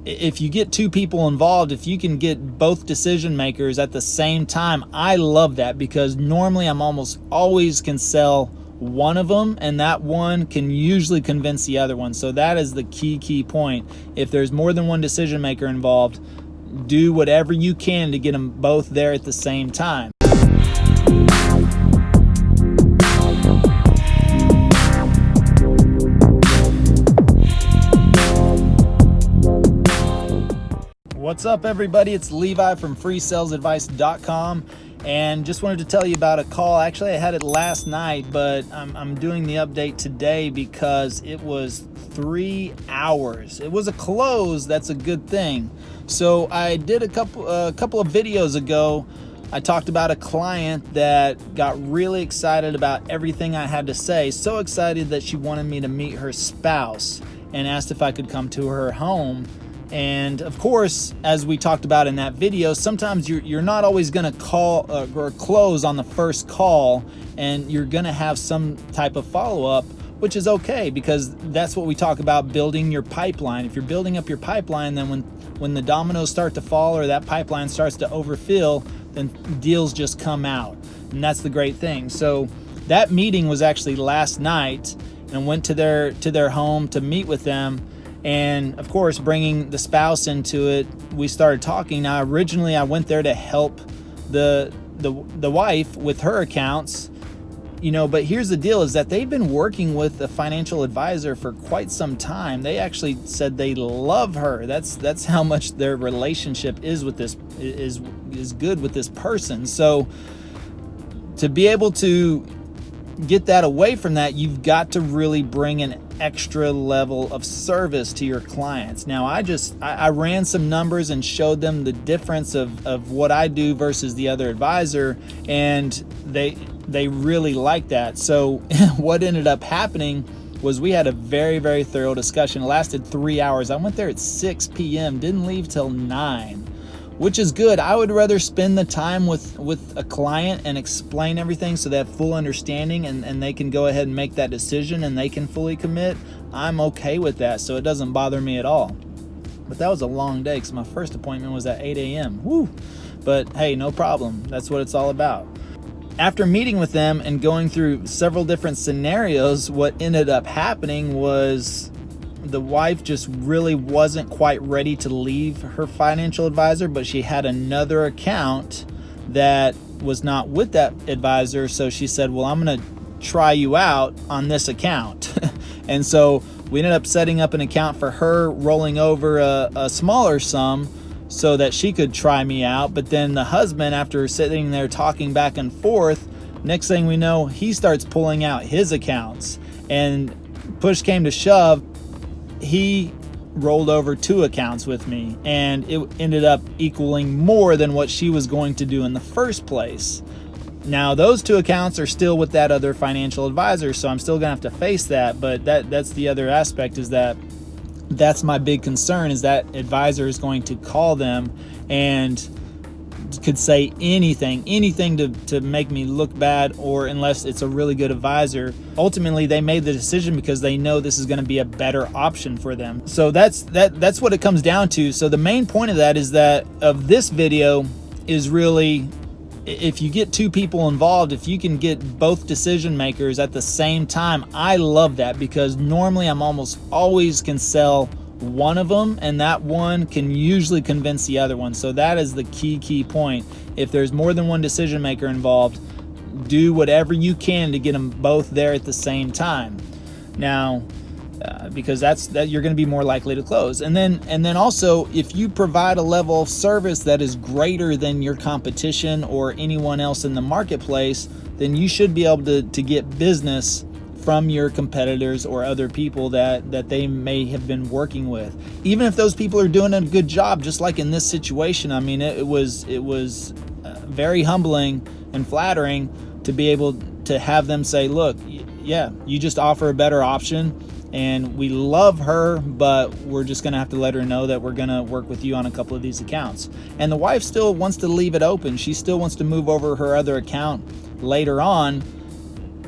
if you get two people involved, if you can get both decision makers at the same time, I love that, because normally I'm almost always can sell one of them, and that one can usually convince the other one. So that is the key point. If there's more than one decision maker involved, do whatever you can to get them both there at the same time. What's up, everybody? It's Levi from freesalesadvice.com, and just wanted to tell you about a call. Actually, I had it last night, but I'm doing the update today because it was 3 hours. It was a close. That's a good thing. So I did a couple of videos ago. I talked about a client that got really excited about everything I had to say. So excited that she wanted me to meet her spouse and asked if I could come to her home. And of course, as we talked about in that video, sometimes you're not always going to call or close on the first call, and you're going to have some type of follow-up, which is okay, because that's what we talk about, building your pipeline. If you're building up your pipeline, then when the dominoes start to fall or that pipeline starts to overfill, then deals just come out. And that's the great thing. So that meeting was actually last night, and went to their home to meet with them. And of course, bringing the spouse into it, we started talking. Now, originally I went there to help the wife with her accounts, but here's the deal, is that they've been working with a financial advisor for quite some time. They actually said they love her. That's how much their relationship is with this is good with this person. So to be able to get that away from that, you've got to really bring an extra level of service to your clients. Now, I ran some numbers and showed them the difference of what I do versus the other advisor, and they really liked that. So what ended up happening was we had a very, very thorough discussion. It lasted 3 hours. I went there at 6 p.m., didn't leave till 9, which is good. I would rather spend the time with a client and explain everything so they have full understanding and they can go ahead and make that decision and they can fully commit. I'm okay with that, so it doesn't bother me at all. But that was a long day because my first appointment was at 8 a.m. Woo! But hey, no problem. That's what it's all about. After meeting with them and going through several different scenarios, what ended up happening was the wife just really wasn't quite ready to leave her financial advisor, but she had another account that was not with that advisor. So she said, well, I'm going to try you out on this account. And so we ended up setting up an account for her, rolling over a smaller sum so that she could try me out. But then the husband, after sitting there talking back and forth, next thing we know, he starts pulling out his accounts, and push came to shove, he rolled over 2 accounts with me, and it ended up equaling more than what she was going to do in the first place. Now, those 2 accounts are still with that other financial advisor, so I'm still gonna have to face that. But that's the other aspect, is that's my big concern, is that advisor is going to call them and could say anything to make me look bad, or unless it's a really good advisor. Ultimately, they made the decision because they know this is going to be a better option for them. So that's what it comes down to. So the main point of that is that of this video is really, if you get 2 people involved, if you can get both decision makers at the same time, I love that, because normally I'm almost always can sell one of them, and that one can usually convince the other one. So that is the key point. If there's more than one decision maker involved, do whatever you can to get them both there at the same time. Now, because that you're going to be more likely to close. And then also, if you provide a level of service that is greater than your competition or anyone else in the marketplace, then you should be able to get business from your competitors or other people that they may have been working with. Even if those people are doing a good job, just like in this situation, I mean, it was very humbling and flattering to be able to have them say, look, yeah, you just offer a better option, and we love her, but we're just going to have to let her know that we're going to work with you on a couple of these accounts. And the wife still wants to leave it open. She still wants to move over her other account later on,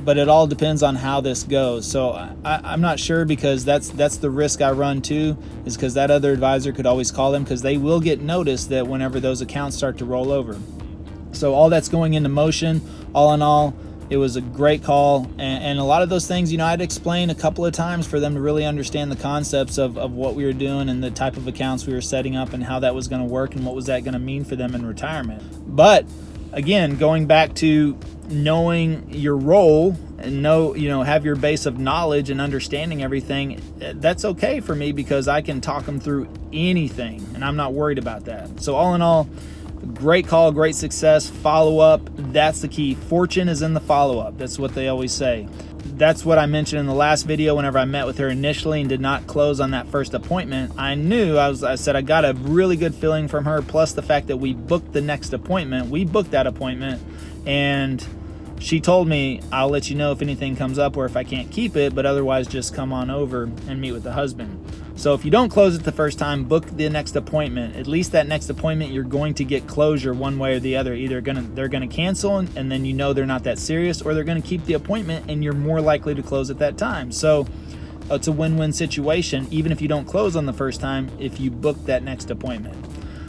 but it all depends on how this goes. So I'm not sure, because that's the risk I run too, is because that other advisor could always call them, because they will get noticed that whenever those accounts start to roll over. So all that's going into motion. All in all, it was a great call, and a lot of those things, I'd explain a couple of times for them to really understand the concepts of what we were doing and the type of accounts we were setting up and how that was going to work and what was that going to mean for them in retirement. But again, going back to knowing your role and have your base of knowledge and understanding everything, that's okay for me, because I can talk them through anything and I'm not worried about that. So all in all, great call, great success. Follow up, that's the key. Fortune is in the follow up. That's what they always say. That's what I mentioned in the last video. Whenever I met with her initially and did not close on that first appointment, I knew, I said I got a really good feeling from her, plus the fact that we booked the next appointment. We booked that appointment, and she told me, I'll let you know if anything comes up or if I can't keep it, but otherwise just come on over and meet with the husband. So if you don't close it the first time, book the next appointment. At least that next appointment, you're going to get closure one way or the other. Either they're gonna cancel, and then they're not that serious, or they're gonna keep the appointment and you're more likely to close at that time. So it's a win-win situation, even if you don't close on the first time, if you book that next appointment.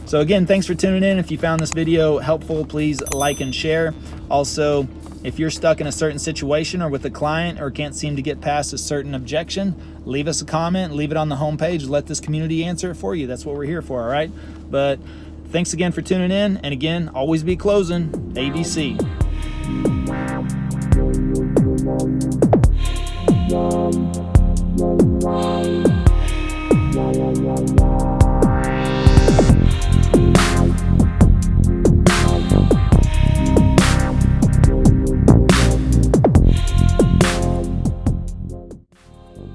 So again, thanks for tuning in. If you found this video helpful, please like and share. Also, if you're stuck in a certain situation or with a client or can't seem to get past a certain objection, leave us a comment, leave it on the homepage, let this community answer it for you. That's what we're here for, all right? But thanks again for tuning in. And again, always be closing. ABC. Wow.